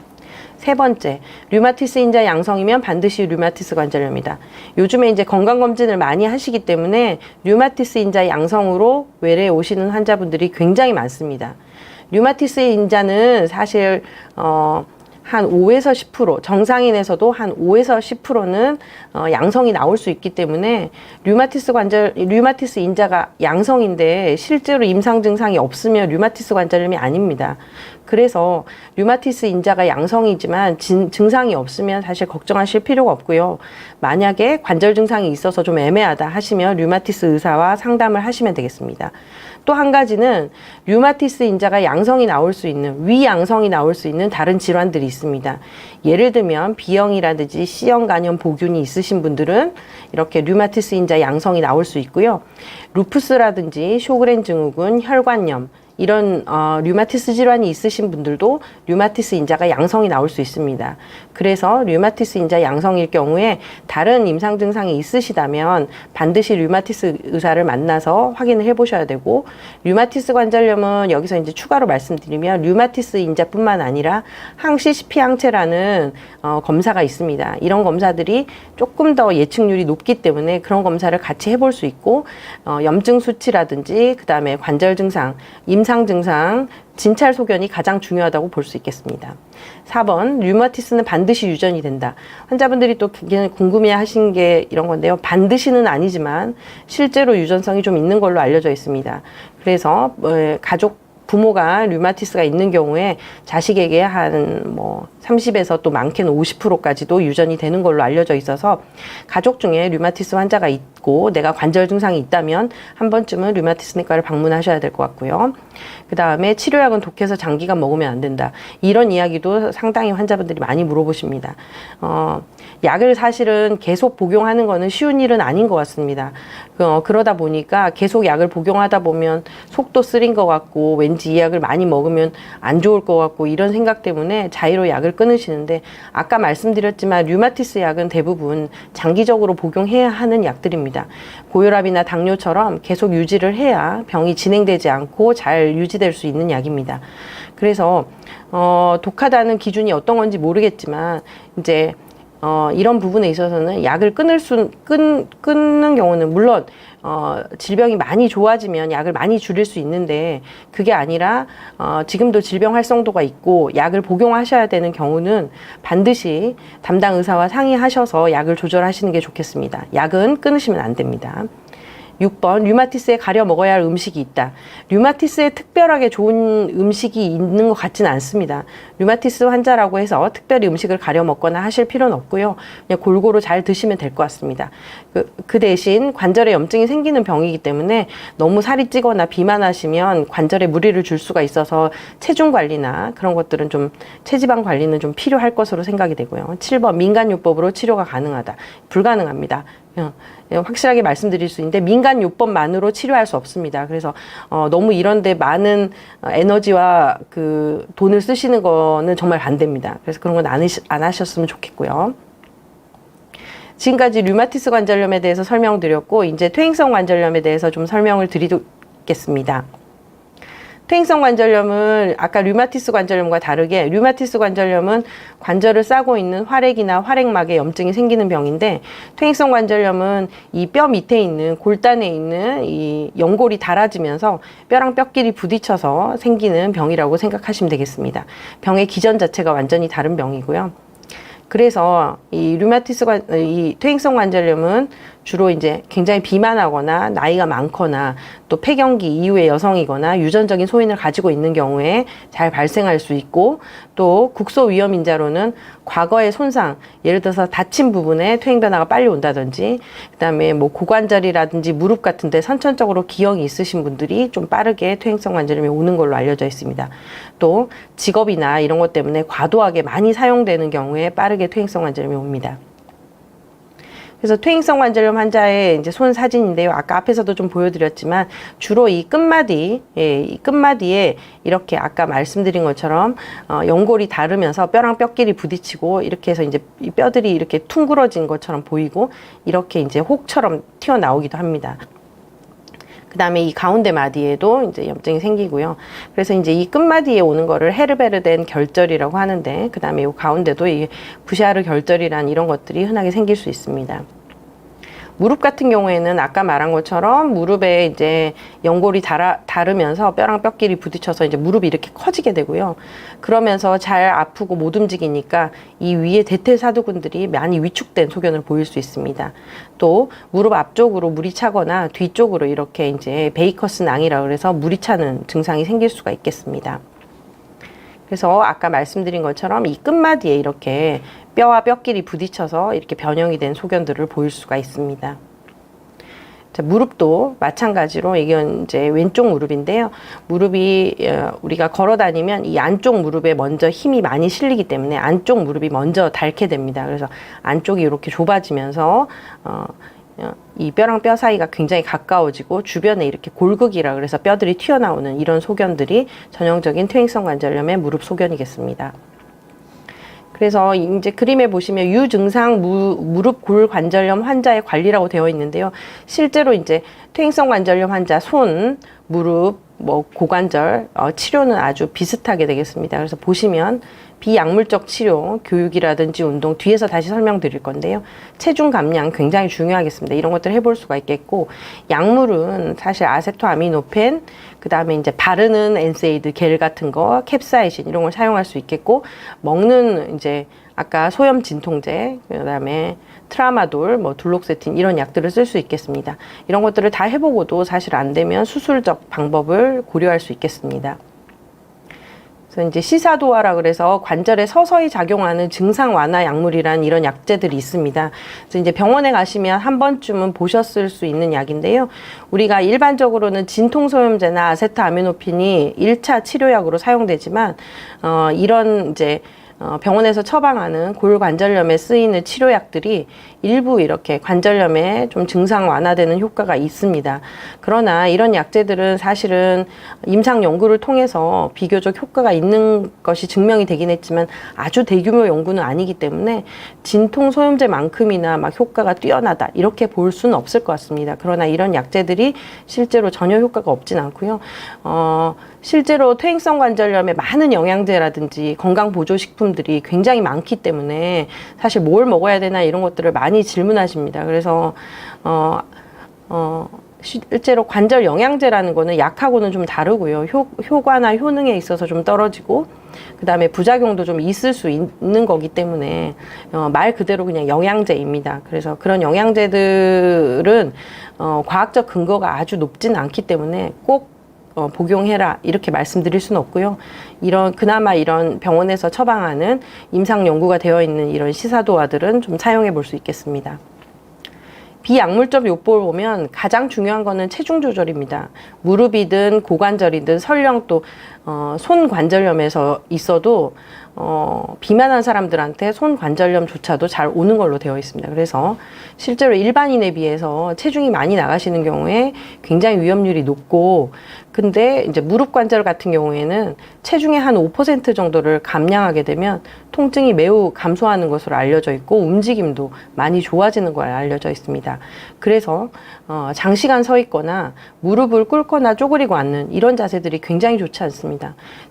세 번째, 류마티스 인자 양성이면 반드시 류마티스 관절염이다. 요즘에 이제 건강검진을 많이 하시기 때문에 류마티스 인자 양성으로 외래에 오시는 환자분들이 굉장히 많습니다. 류마티스 인자는 사실 한 5에서 10%, 정상인에서도 한 5에서 10%는 양성이 나올 수 있기 때문에 류마티스 인자가 양성인데 실제로 임상 증상이 없으면 류마티스 관절염이 아닙니다. 그래서 류마티스 인자가 양성이지만 증상이 없으면 사실 걱정하실 필요가 없고요. 만약에 관절 증상이 있어서 좀 애매하다 하시면 류마티스 의사와 상담을 하시면 되겠습니다. 또 한 가지는 류마티스 인자가 양성이 나올 수 있는, 위양성이 나올 수 있는 다른 질환들이 있습니다. 예를 들면 B형이라든지 C형 간염 보균이 있으신 분들은 이렇게 류마티스 인자 양성이 나올 수 있고요. 루푸스라든지 쇼그렌 증후군, 혈관염 이런 류마티스 질환이 있으신 분들도 류마티스 인자가 양성이 나올 수 있습니다. 그래서 류마티스 인자 양성일 경우에 다른 임상 증상이 있으시다면 반드시 류마티스 의사를 만나서 확인을 해보셔야 되고, 류마티스 관절염은 여기서 이제 추가로 말씀드리면 류마티스 인자뿐만 아니라 항CCP 항체라는 검사가 있습니다. 이런 검사들이 조금 더 예측률이 높기 때문에 그런 검사를 같이 해볼 수 있고, 염증 수치라든지 그 다음에 관절 증상, 임상 증상, 진찰 소견이 가장 중요하다고 볼 수 있겠습니다. 4번, 류마티스는 반드시 유전이 된다. 환자분들이 또 굉장히 궁금해 하신 게 이런 건데요. 반드시는 아니지만 실제로 유전성이 좀 있는 걸로 알려져 있습니다. 그래서 가족 부모가 류마티스가 있는 경우에 자식에게 한 30에서 또 많게는 50%까지도 유전이 되는 걸로 알려져 있어서 가족 중에 류마티스 환자가 있고 내가 관절 증상이 있다면 한 번쯤은 류마티스 내과를 방문하셔야 될 것 같고요. 그 다음에 치료약은 독해서 장기간 먹으면 안 된다. 이런 이야기도 상당히 환자분들이 많이 물어보십니다. 약을 사실은 계속 복용하는 거는 쉬운 일은 아닌 것 같습니다. 그러다 보니까 계속 약을 복용하다 보면 속도 쓰린 것 같고 왠지 이 약을 많이 먹으면 안 좋을 것 같고 이런 생각 때문에 자의로 약을 끊으시는데, 아까 말씀드렸지만 류마티스 약은 대부분 장기적으로 복용해야 하는 약들입니다. 고혈압이나 당뇨처럼 계속 유지를 해야 병이 진행되지 않고 잘 유지될 수 있는 약입니다. 그래서 독하다는 기준이 어떤 건지 모르겠지만 이제 이런 부분에 있어서는 약을 끊는 경우는 물론 질병이 많이 좋아지면 약을 많이 줄일 수 있는데, 그게 아니라 지금도 질병 활성도가 있고 약을 복용하셔야 되는 경우는 반드시 담당 의사와 상의하셔서 약을 조절하시는 게 좋겠습니다. 약은 끊으시면 안 됩니다. 6번, 류마티스에 가려 먹어야 할 음식이 있다. 류마티스에 특별하게 좋은 음식이 있는 것 같지는 않습니다. 류마티스 환자라고 해서 특별히 음식을 가려 먹거나 하실 필요는 없고요. 그냥 골고루 잘 드시면 될 것 같습니다. 그 대신 관절에 염증이 생기는 병이기 때문에 너무 살이 찌거나 비만하시면 관절에 무리를 줄 수가 있어서 체중 관리나 그런 것들은 좀, 체지방 관리는 좀 필요할 것으로 생각이 되고요. 7번, 민간요법으로 치료가 가능하다. 불가능합니다. 확실하게 말씀드릴 수 있는데 민간요법만으로 치료할 수 없습니다. 그래서 너무 이런데 많은 에너지와 그 돈을 쓰시는 거는 정말 반대입니다. 그래서 그런 건 안 하셨으면 좋겠고요. 지금까지 류마티스 관절염에 대해서 설명드렸고, 이제 퇴행성 관절염에 대해서 좀 설명을 드리겠습니다. 퇴행성 관절염은 아까 류마티스 관절염과 다르게 류마티스 관절염은 관절을 싸고 있는 활액이나 활액막에 염증이 생기는 병인데, 퇴행성 관절염은 이 뼈 밑에 있는 골단에 있는 이 연골이 닿아지면서 뼈랑 뼈끼리 부딪혀서 생기는 병이라고 생각하시면 되겠습니다. 병의 기전 자체가 완전히 다른 병이고요. 그래서 이 퇴행성 관절염은 주로 이제 굉장히 비만하거나 나이가 많거나 또 폐경기 이후의 여성이거나 유전적인 소인을 가지고 있는 경우에 잘 발생할 수 있고, 또 국소 위험 인자로는 과거의 손상, 예를 들어서 다친 부분에 퇴행 변화가 빨리 온다든지, 그다음에 뭐 고관절이라든지 무릎 같은 데 선천적으로 기형이 있으신 분들이 좀 빠르게 퇴행성 관절염이 오는 걸로 알려져 있습니다. 또 직업이나 이런 것 때문에 과도하게 많이 사용되는 경우에 빠르게 퇴행성 관절염이 옵니다. 그래서 퇴행성 관절염 환자의 이제 손 사진인데요. 아까 앞에서도 좀 보여드렸지만 주로 이 끝마디, 이 끝마디에 이렇게 아까 말씀드린 것처럼 연골이 닳으면서 뼈랑 뼈끼리 부딪히고 이렇게 해서 이제 이 뼈들이 이렇게 퉁그러진 것처럼 보이고 이렇게 이제 혹처럼 튀어나오기도 합니다. 그 다음에 이 가운데 마디에도 이제 염증이 생기고요. 그래서 이제 이 끝마디에 오는 거를 헤르베르덴 결절이라고 하는데, 그 다음에 이 가운데도 이 부샤르 결절이란 이런 것들이 흔하게 생길 수 있습니다. 무릎 같은 경우에는 아까 말한 것처럼 무릎에 이제 연골이 닳으면서 뼈랑 뼈끼리 부딪혀서 이제 무릎이 이렇게 커지게 되고요. 그러면서 잘 아프고 못 움직이니까 이 위에 대퇴사두근들이 많이 위축된 소견을 보일 수 있습니다. 또 무릎 앞쪽으로 물이 차거나 뒤쪽으로 이렇게 이제 베이커스 낭이라 그래서 물이 차는 증상이 생길 수가 있겠습니다. 그래서 아까 말씀드린 것처럼 이 끝마디에 이렇게 뼈와 뼈끼리 부딪혀서 이렇게 변형이 된 소견들을 보일 수가 있습니다. 자, 무릎도 마찬가지로 이건 이제 왼쪽 무릎인데요. 무릎이 우리가 걸어 다니면 이 안쪽 무릎에 먼저 힘이 많이 실리기 때문에 안쪽 무릎이 먼저 닳게 됩니다. 그래서 안쪽이 이렇게 좁아지면서 이 뼈랑 뼈 사이가 굉장히 가까워지고 주변에 이렇게 골극이라 그래서 뼈들이 튀어나오는 이런 소견들이 전형적인 퇴행성 관절염의 무릎 소견이겠습니다. 그래서 이제 그림에 보시면 유증상 무릎 골 관절염 환자의 관리라고 되어 있는데요. 실제로 이제 퇴행성 관절염 환자 손, 무릎, 뭐 고관절 치료는 아주 비슷하게 되겠습니다. 그래서 보시면 비약물적 치료, 교육이라든지 운동 뒤에서 다시 설명드릴 건데요. 체중 감량 굉장히 중요하겠습니다. 이런 것들 해볼 수가 있겠고, 약물은 사실 아세토아미노펜, 그 다음에 이제 바르는 엔세이드 겔 같은 거, 캡사이신 이런 걸 사용할 수 있겠고, 먹는 이제 아까 소염 진통제, 그 다음에 트라마돌, 뭐 둘록세틴 이런 약들을 쓸 수 있겠습니다. 이런 것들을 다 해보고도 사실 안 되면 수술적 방법을 고려할 수 있겠습니다. 그래서 이제 시사도화라 그래서 관절에 서서히 작용하는 증상 완화 약물이란 이런 약제들이 있습니다. 그래서 이제 병원에 가시면 한 번쯤은 보셨을 수 있는 약인데요. 우리가 일반적으로는 진통소염제나 아세트아미노핀이 1차 치료약으로 사용되지만 이런 이제 병원에서 처방하는 골관절염에 쓰이는 치료약들이 일부 이렇게 관절염에 좀 증상 완화되는 효과가 있습니다. 그러나 이런 약제들은 사실은 임상 연구를 통해서 비교적 효과가 있는 것이 증명이 되긴 했지만 아주 대규모 연구는 아니기 때문에 진통 소염제만큼이나 막 효과가 뛰어나다 이렇게 볼 수는 없을 것 같습니다. 그러나 이런 약제들이 실제로 전혀 효과가 없진 않고요. 실제로 퇴행성 관절염에 많은 영양제라든지 건강보조식품들이 굉장히 많기 때문에 사실 뭘 먹어야 되나 이런 것들을 많이 질문하십니다. 그래서 실제로 관절 영양제라는 거는 약하고는 좀 다르고요. 효과나 효능에 있어서 좀 떨어지고, 그 다음에 부작용도 좀 있을 수 있는 거기 때문에 말 그대로 그냥 영양제입니다. 그래서 그런 영양제들은 과학적 근거가 아주 높진 않기 때문에 꼭 복용해라 이렇게 말씀드릴 수는 없고요. 그나마 이런 병원에서 처방하는 임상 연구가 되어 있는 이런 시사도화들은 좀 사용해 볼 수 있겠습니다. 비약물적 요법을 보면 가장 중요한 거는 체중 조절입니다. 무릎이든 고관절이든 설령 또 손 관절염에서 있어도 비만한 사람들한테 손 관절염조차도 잘 오는 걸로 되어 있습니다. 그래서 실제로 일반인에 비해서 체중이 많이 나가시는 경우에 굉장히 위험률이 높고, 근데 이제 무릎 관절 같은 경우에는 체중의 한 5% 정도를 감량하게 되면 통증이 매우 감소하는 것으로 알려져 있고 움직임도 많이 좋아지는 걸로 알려져 있습니다. 그래서 장시간 서 있거나 무릎을 꿇거나 쪼그리고 앉는 이런 자세들이 굉장히 좋지 않습니다.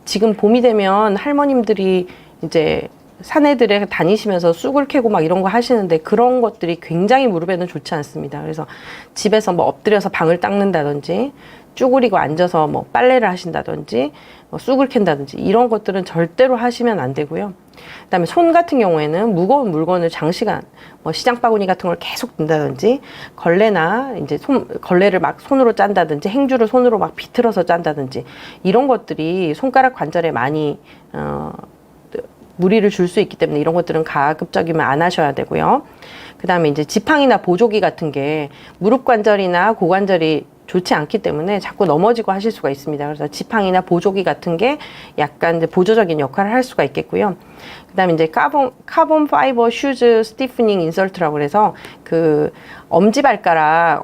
지금 봄이 되면 할머님들이 이제 산에들에 다니시면서 쑥을 캐고 막 이런 거 하시는데 그런 것들이 굉장히 무릎에는 좋지 않습니다. 그래서 집에서 뭐 엎드려서 방을 닦는다든지 쭈그리고 앉아서 뭐 빨래를 하신다든지 뭐 쑥을 캔다든지 이런 것들은 절대로 하시면 안 되고요. 그다음에 손 같은 경우에는 무거운 물건을 장시간 뭐 시장 바구니 같은 걸 계속 든다든지 걸레나 이제 걸레를 막 손으로 짠다든지 행주를 손으로 막 비틀어서 짠다든지 이런 것들이 손가락 관절에 많이 무리를 줄 수 있기 때문에 이런 것들은 가급적이면 안 하셔야 되고요. 그다음에 이제 지팡이나 보조기 같은 게 무릎 관절이나 고관절이 좋지 않기 때문에 자꾸 넘어지고 하실 수가 있습니다. 그래서 지팡이나 보조기 같은 게 약간 이제 보조적인 역할을 할 수가 있겠고요. 그다음에 이제 카본 파이버 슈즈 스티프닝 인설트라고 해서 그 엄지발가락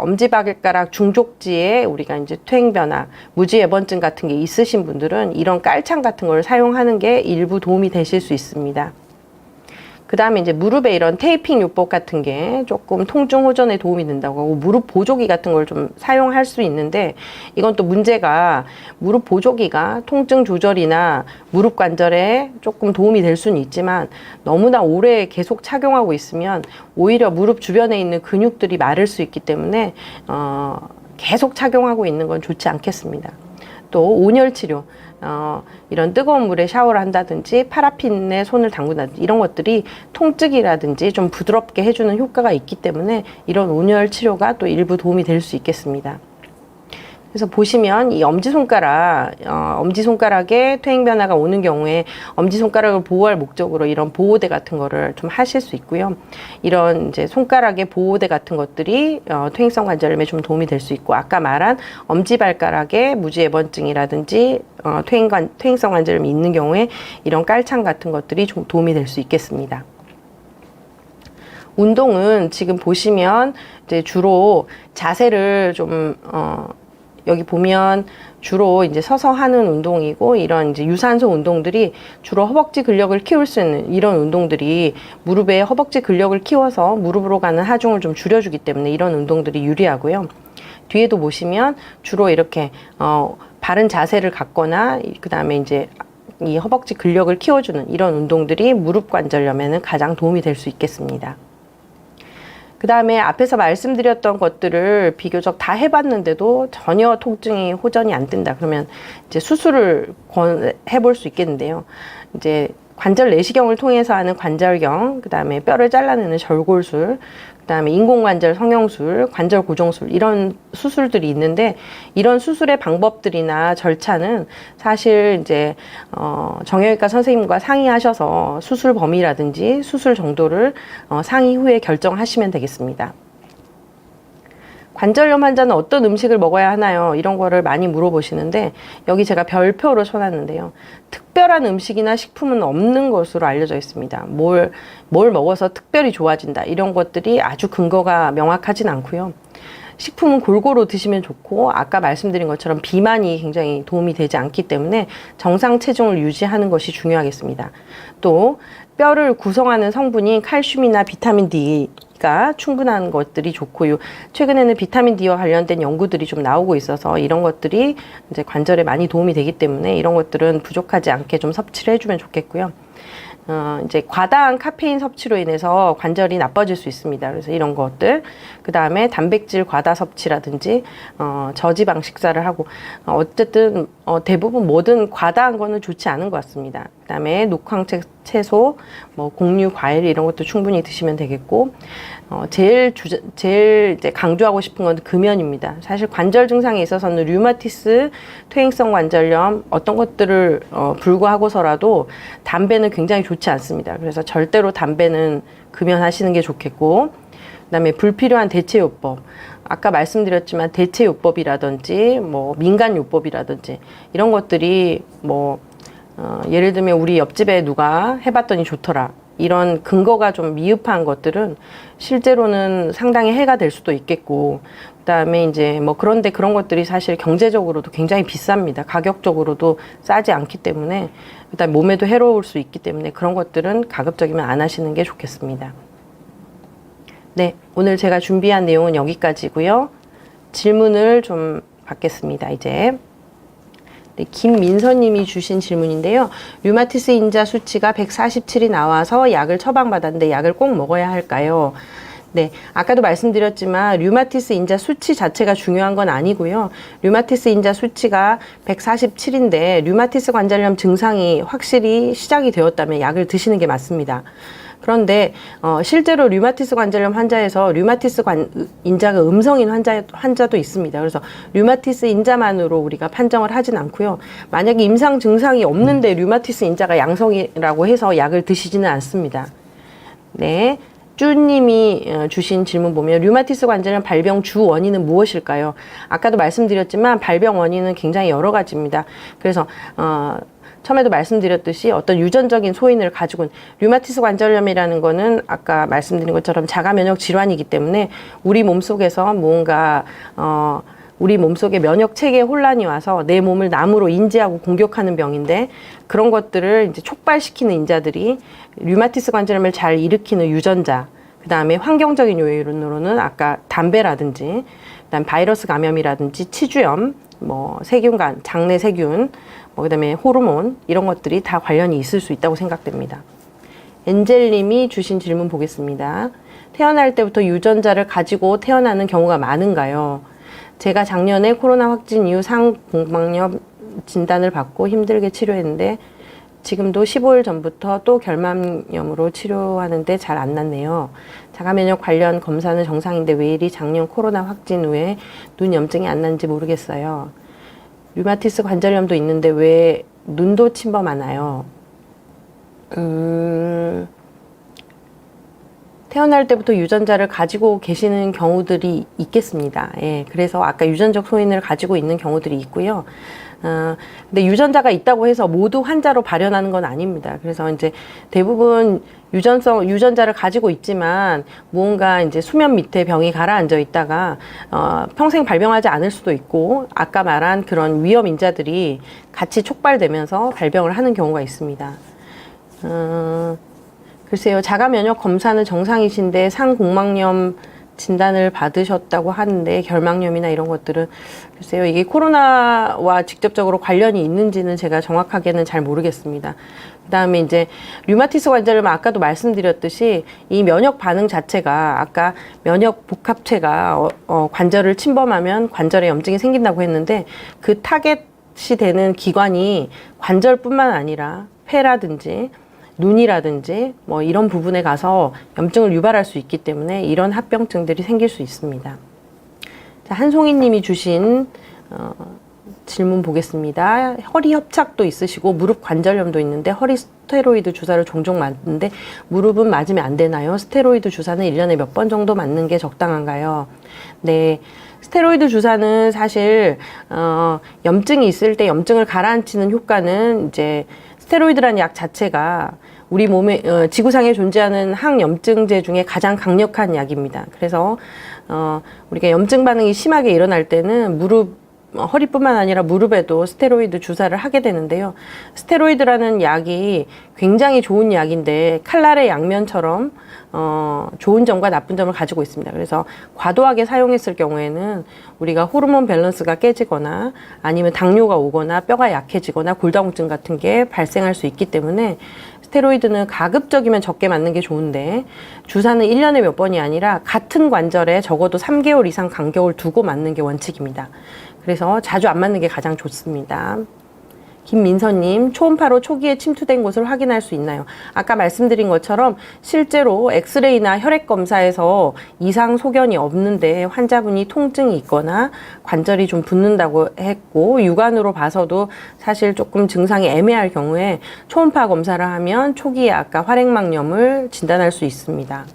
중족지에 우리가 이제 퇴행 변화, 무지외번증 같은 게 있으신 분들은 이런 깔창 같은 걸 사용하는 게 일부 도움이 되실 수 있습니다. 그 다음에 이제 무릎에 이런 테이핑 요법 같은 게 조금 통증 호전에 도움이 된다고 하고 무릎 보조기 같은 걸 좀 사용할 수 있는데 이건 또 문제가 무릎 보조기가 통증 조절이나 무릎 관절에 조금 도움이 될 수는 있지만 너무나 오래 계속 착용하고 있으면 오히려 무릎 주변에 있는 근육들이 마를 수 있기 때문에 계속 착용하고 있는 건 좋지 않겠습니다. 또 온열 치료, 이런 뜨거운 물에 샤워를 한다든지 파라핀에 손을 담근다든지 이런 것들이 통증이라든지 좀 부드럽게 해주는 효과가 있기 때문에 이런 온열 치료가 또 일부 도움이 될 수 있겠습니다. 그래서 보시면 이 엄지손가락에 퇴행 변화가 오는 경우에 엄지손가락을 보호할 목적으로 이런 보호대 같은 거를 좀 하실 수 있고요. 이런 이제 손가락의 보호대 같은 것들이 퇴행성 관절염에 좀 도움이 될 수 있고 아까 말한 엄지발가락에 무지외번증이라든지 퇴행성 관절염이 있는 경우에 이런 깔창 같은 것들이 좀 도움이 될 수 있겠습니다. 운동은 지금 보시면 이제 주로 자세를 좀 여기 보면 주로 이제 서서 하는 운동이고 이런 이제 유산소 운동들이 주로 허벅지 근력을 키울 수 있는 이런 운동들이 무릎에 허벅지 근력을 키워서 무릎으로 가는 하중을 좀 줄여주기 때문에 이런 운동들이 유리하고요. 뒤에도 보시면 주로 이렇게 바른 자세를 갖거나 그 다음에 이제 이 허벅지 근력을 키워주는 이런 운동들이 무릎 관절염에는 가장 도움이 될 수 있겠습니다. 그 다음에 앞에서 말씀드렸던 것들을 비교적 다 해봤는데도 전혀 통증이 호전이 안 된다. 그러면 이제 수술을 해볼 수 있겠는데요. 이제 관절 내시경을 통해서 하는 관절경, 그 다음에 뼈를 잘라내는 절골술, 그 다음에 인공관절 성형술, 관절 고정술 이런 수술들이 있는데 이런 수술의 방법들이나 절차는 사실 이제 정형외과 선생님과 상의하셔서 수술 범위라든지 수술 정도를 상의 후에 결정하시면 되겠습니다. 관절염 환자는 어떤 음식을 먹어야 하나요? 이런 거를 많이 물어보시는데 여기 제가 별표를 쳐놨는데요. 특별한 음식이나 식품은 없는 것으로 알려져 있습니다. 뭘 먹어서 특별히 좋아진다. 이런 것들이 아주 근거가 명확하진 않고요. 식품은 골고루 드시면 좋고 아까 말씀드린 것처럼 비만이 굉장히 도움이 되지 않기 때문에 정상 체중을 유지하는 것이 중요하겠습니다. 또 뼈를 구성하는 성분인 칼슘이나 비타민 D가 충분한 것들이 좋고요. 최근에는 비타민 D와 관련된 연구들이 좀 나오고 있어서 이런 것들이 이제 관절에 많이 도움이 되기 때문에 이런 것들은 부족하지 않게 좀 섭취를 해주면 좋겠고요. 이제 과다한 카페인 섭취로 인해서 관절이 나빠질 수 있습니다. 그래서 이런 것들, 그 다음에 단백질 과다 섭취라든지, 저지방 식사를 하고, 어쨌든, 대부분 모든 과다한 거는 좋지 않은 것 같습니다. 그 다음에 녹황 채소, 뭐, 곡류, 과일 이런 것도 충분히 드시면 되겠고, 제일 이제 강조하고 싶은 건 금연입니다. 사실 관절 증상에 있어서는 류마티스, 퇴행성 관절염 어떤 것들을 불구하고서라도 담배는 굉장히 좋지 않습니다. 그래서 절대로 담배는 금연하시는 게 좋겠고, 그다음에 불필요한 대체요법. 아까 말씀드렸지만 대체요법이라든지 뭐 민간요법이라든지 이런 것들이 뭐 예를 들면 우리 옆집에 누가 해봤더니 좋더라. 이런 근거가 좀 미흡한 것들은 실제로는 상당히 해가 될 수도 있겠고, 그 다음에 이제 뭐 그런데 그런 것들이 사실 경제적으로도 굉장히 비쌉니다. 가격적으로도 싸지 않기 때문에, 일단 몸에도 해로울 수 있기 때문에 그런 것들은 가급적이면 안 하시는 게 좋겠습니다. 네, 오늘 제가 준비한 내용은 여기까지고요. 질문을 좀 받겠습니다, 이제. 네, 김민서님이 주신 질문인데요. 류마티스 인자 수치가 147이 나와서 약을 처방받았는데 약을 꼭 먹어야 할까요? 네, 아까도 말씀드렸지만 류마티스 인자 수치 자체가 중요한 건 아니고요. 류마티스 인자 수치가 147인데 류마티스 관절염 증상이 확실히 시작이 되었다면 약을 드시는 게 맞습니다. 그런데 실제로 류마티스 관절염 환자에서 류마티스 인자가 음성인 환자도 있습니다. 그래서 류마티스 인자만으로 우리가 판정을 하진 않고요. 만약에 임상 증상이 없는데 류마티스 인자가 양성이라고 해서 약을 드시지는 않습니다. 네. 쭈님이 주신 질문 보면 류마티스 관절염 발병 주 원인은 무엇일까요? 아까도 말씀드렸지만 발병 원인은 굉장히 여러 가지입니다. 그래서 처음에도 말씀드렸듯이 어떤 유전적인 소인을 가지고 류마티스 관절염이라는 거는 아까 말씀드린 것처럼 자가 면역 질환이기 때문에 우리 몸속에서 뭔가 우리 몸속에 면역 체계에 혼란이 와서 내 몸을 남으로 인지하고 공격하는 병인데 그런 것들을 이제 촉발시키는 인자들이 류마티스 관절염을 잘 일으키는 유전자, 그 다음에 환경적인 요인으로는 아까 담배라든지, 그다음 바이러스 감염이라든지 치주염, 뭐 세균간, 장내 세균, 뭐 그다음에 호르몬 이런 것들이 다 관련이 있을 수 있다고 생각됩니다. 엔젤님이 주신 질문 보겠습니다. 태어날 때부터 유전자를 가지고 태어나는 경우가 많은가요? 제가 작년에 코로나 확진 이후 상공막염 진단을 받고 힘들게 치료했는데 지금도 15일 전부터 또 결막염으로 치료하는데 잘 안 낫네요. 자가면역 관련 검사는 정상인데 왜 이리 작년 코로나 확진 후에 눈 염증이 안 나는지 모르겠어요. 류마티스 관절염도 있는데 왜 눈도 침범하나요? 태어날 때부터 유전자를 가지고 계시는 경우들이 있겠습니다. 예, 그래서 아까 유전적 소인을 가지고 있는 경우들이 있고요. 근데 유전자가 있다고 해서 모두 환자로 발현하는 건 아닙니다. 그래서 이제 대부분 유전자를 가지고 있지만 무언가 이제 수면 밑에 병이 가라앉아 있다가 평생 발병하지 않을 수도 있고 아까 말한 그런 위험 인자들이 같이 촉발되면서 발병을 하는 경우가 있습니다. 글쎄요, 자가 면역 검사는 정상이신데 상공막염 진단을 받으셨다고 하는데 결막염이나 이런 것들은 글쎄요, 이게 코로나와 직접적으로 관련이 있는지는 제가 정확하게는 잘 모르겠습니다. 그다음에 이제 류마티스 관절염은 아까도 말씀드렸듯이 이 면역 반응 자체가 아까 면역 복합체가 관절을 침범하면 관절에 염증이 생긴다고 했는데 그 타겟이 되는 기관이 관절뿐만 아니라 폐라든지 눈이라든지 뭐 이런 부분에 가서 염증을 유발할 수 있기 때문에 이런 합병증들이 생길 수 있습니다. 자, 한송이 님이 주신 질문 보겠습니다. 허리 협착도 있으시고 무릎 관절염도 있는데 허리 스테로이드 주사를 종종 맞는데 무릎은 맞으면 안 되나요? 스테로이드 주사는 1년에 몇 번 정도 맞는 게 적당한가요? 네. 스테로이드 주사는 사실 염증이 있을 때 염증을 가라앉히는 효과는 이제 스테로이드라는 약 자체가 우리 몸에 지구상에 존재하는 항염증제 중에 가장 강력한 약입니다. 그래서 우리가 염증 반응이 심하게 일어날 때는 허리뿐만 아니라 무릎에도 스테로이드 주사를 하게 되는데요. 스테로이드라는 약이 굉장히 좋은 약인데 칼날의 양면처럼 좋은 점과 나쁜 점을 가지고 있습니다. 그래서 과도하게 사용했을 경우에는 우리가 호르몬 밸런스가 깨지거나 아니면 당뇨가 오거나 뼈가 약해지거나 골다공증 같은 게 발생할 수 있기 때문에 스테로이드는 가급적이면 적게 맞는 게 좋은데 주사는 1년에 몇 번이 아니라 같은 관절에 적어도 3개월 이상 간격을 두고 맞는 게 원칙입니다. 그래서 자주 안 맞는 게 가장 좋습니다. 김민서님, 초음파로 초기에 침투된 곳을 확인할 수 있나요? 아까 말씀드린 것처럼 실제로 엑스레이나 혈액 검사에서 이상 소견이 없는데 환자분이 통증이 있거나 관절이 좀 붓는다고 했고 육안으로 봐서도 사실 조금 증상이 애매할 경우에 초음파 검사를 하면 초기에 아까 활액막염을 진단할 수 있습니다.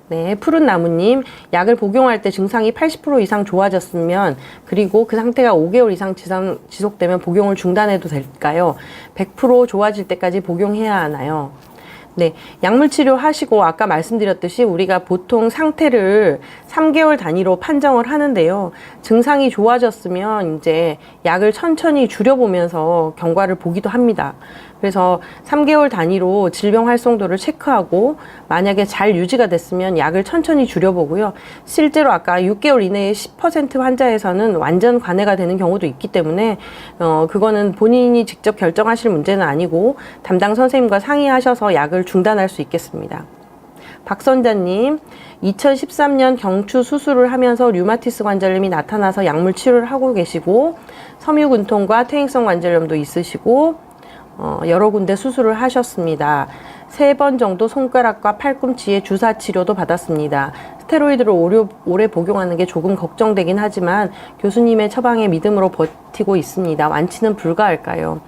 네, 푸른 나무님, 약을 복용할 때 증상이 80% 이상 좋아졌으면 그리고 그 상태가 5개월 이상 지속되면 복용을 중단해도 될까요? 100% 좋아질 때까지 복용해야 하나요? 네, 약물 치료 하시고 아까 말씀드렸듯이 우리가 보통 상태를 3개월 단위로 판정을 하는데요. 증상이 좋아졌으면 이제 약을 천천히 줄여보면서 경과를 보기도 합니다. 그래서 3개월 단위로 질병 활성도를 체크하고 만약에 잘 유지가 됐으면 약을 천천히 줄여보고요. 실제로 아까 6개월 이내에 10% 환자에서는 완전 관해가 되는 경우도 있기 때문에 그거는 본인이 직접 결정하실 문제는 아니고 담당 선생님과 상의하셔서 약을 중단할 수 있겠습니다. 박선자님, 2013년 경추 수술을 하면서 류마티스 관절염이 나타나서 약물 치료를 하고 계시고 섬유근통과 퇴행성 관절염도 있으시고 여러 군데 수술을 하셨습니다. 3번 정도 손가락과 팔꿈치에 주사 치료도 받았습니다. 스테로이드를 오래 복용하는 게 조금 걱정되긴 하지만 교수님의 처방에 믿음으로 버티고 있습니다. 완치는 불가할까요?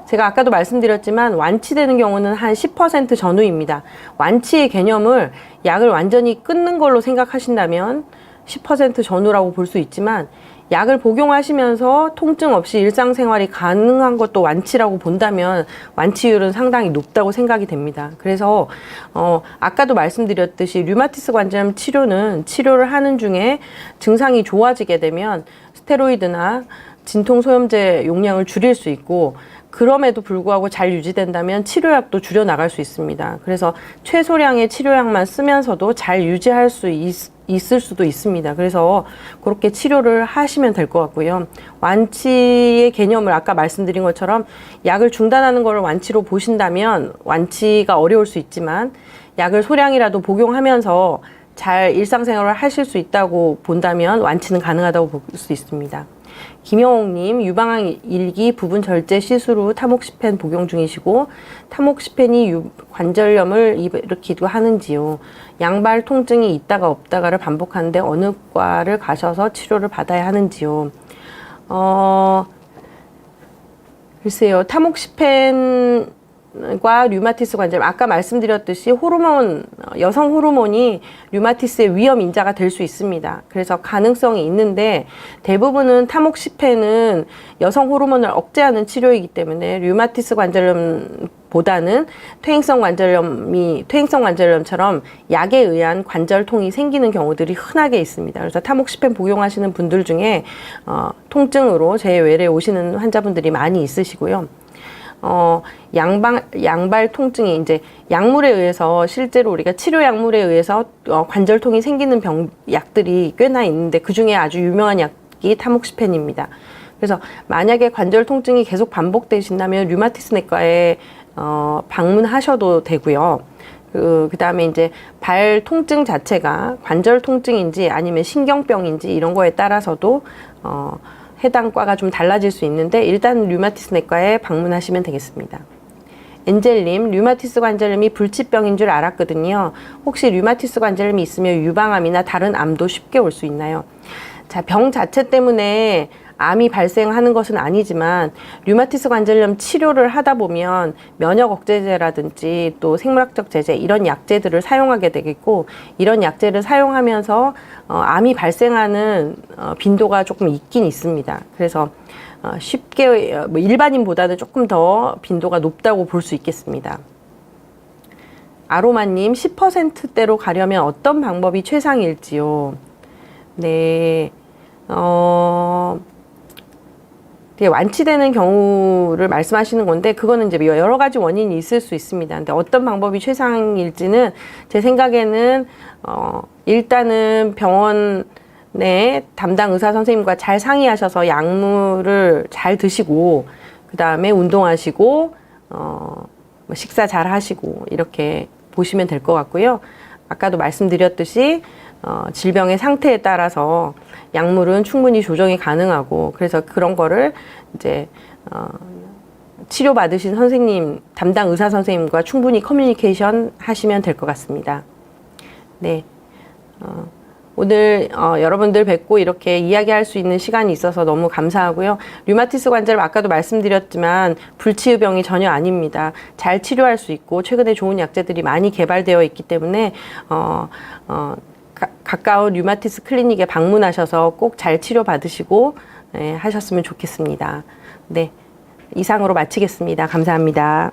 제가 아까도 말씀드렸지만 완치되는 경우는 한 10% 전후입니다. 완치의 개념을 약을 완전히 끊는 걸로 생각하신다면 10% 전후라고 볼 수 있지만 약을 복용하시면서 통증 없이 일상생활이 가능한 것도 완치라고 본다면 완치율은 상당히 높다고 생각이 됩니다. 그래서 아까도 말씀드렸듯이 류마티스 관절염 치료는 치료를 하는 중에 증상이 좋아지게 되면 스테로이드나 진통소염제 용량을 줄일 수 있고 그럼에도 불구하고 잘 유지된다면 치료약도 줄여 나갈 수 있습니다. 그래서 최소량의 치료약만 쓰면서도 잘 유지할 수 있을 수도 있습니다. 그래서 그렇게 치료를 하시면 될 것 같고요. 완치의 개념을 아까 말씀드린 것처럼 약을 중단하는 것을 완치로 보신다면 완치가 어려울 수 있지만 약을 소량이라도 복용하면서 잘 일상생활을 하실 수 있다고 본다면 완치는 가능하다고 볼 수 있습니다. 김영옥님, 유방암 1기 부분 절제 시술 후 타목시펜 복용 중이시고 타목시펜이 관절염을 일으키기도 하는지요. 양발 통증이 있다가 없다가를 반복하는데 어느 과를 가셔서 치료를 받아야 하는지요. 글쎄요, 타목시펜과 류마티스 관절염, 아까 말씀드렸듯이 여성 호르몬이 류마티스의 위험 인자가 될 수 있습니다. 그래서 가능성이 있는데 대부분은 타목시펜은 여성 호르몬을 억제하는 치료이기 때문에 류마티스 관절염보다는 퇴행성 관절염처럼 약에 의한 관절통이 생기는 경우들이 흔하게 있습니다. 그래서 타목시펜 복용하시는 분들 중에 통증으로 제 외래 오시는 환자분들이 많이 있으시고요. 양발 통증이 이제 약물에 의해서 실제로 우리가 치료 약물에 의해서 관절통이 생기는 약들이 꽤나 있는데 그 중에 아주 유명한 약이 타목시펜입니다. 그래서 만약에 관절 통증이 계속 반복되신다면 류마티스 내과에 방문하셔도 되고요. 그 다음에 이제 발 통증 자체가 관절 통증인지 아니면 신경병인지 이런 거에 따라서도 해당 과가 좀 달라질 수 있는데 일단 류마티스 내과에 방문하시면 되겠습니다. 엔젤님, 류마티스 관절염이 불치병인 줄 알았거든요. 혹시 류마티스 관절염이 있으면 유방암이나 다른 암도 쉽게 올 수 있나요? 자, 병 자체 때문에 암이 발생하는 것은 아니지만 류마티스 관절염 치료를 하다 보면 면역 억제제라든지 또 생물학적 제제 이런 약제들을 사용하게 되겠고 이런 약제를 사용하면서 암이 발생하는 빈도가 조금 있긴 있습니다. 그래서 쉽게 일반인보다는 조금 더 빈도가 높다고 볼 수 있겠습니다. 아로마님, 10%대로 가려면 어떤 방법이 최상일지요? 네, 완치되는 경우를 말씀하시는 건데 그거는 이제 여러 가지 원인이 있을 수 있습니다. 근데 어떤 방법이 최상일지는 제 생각에는 일단은 병원의 담당 의사 선생님과 잘 상의하셔서 약물을 잘 드시고 그 다음에 운동하시고 식사 잘 하시고 이렇게 보시면 될 것 같고요. 아까도 말씀드렸듯이 질병의 상태에 따라서 약물은 충분히 조정이 가능하고 그래서 그런 거를 이제 치료받으신 선생님, 담당 의사 선생님과 충분히 커뮤니케이션 하시면 될 것 같습니다. 네. 오늘 여러분들 뵙고 이렇게 이야기할 수 있는 시간이 있어서 너무 감사하고요. 류마티스 관절염 아까도 말씀드렸지만 불치의 병이 전혀 아닙니다. 잘 치료할 수 있고 최근에 좋은 약제들이 많이 개발되어 있기 때문에 가까운 류마티스 클리닉에 방문하셔서 꼭 잘 치료받으시고 하셨으면 좋겠습니다. 네, 이상으로 마치겠습니다. 감사합니다.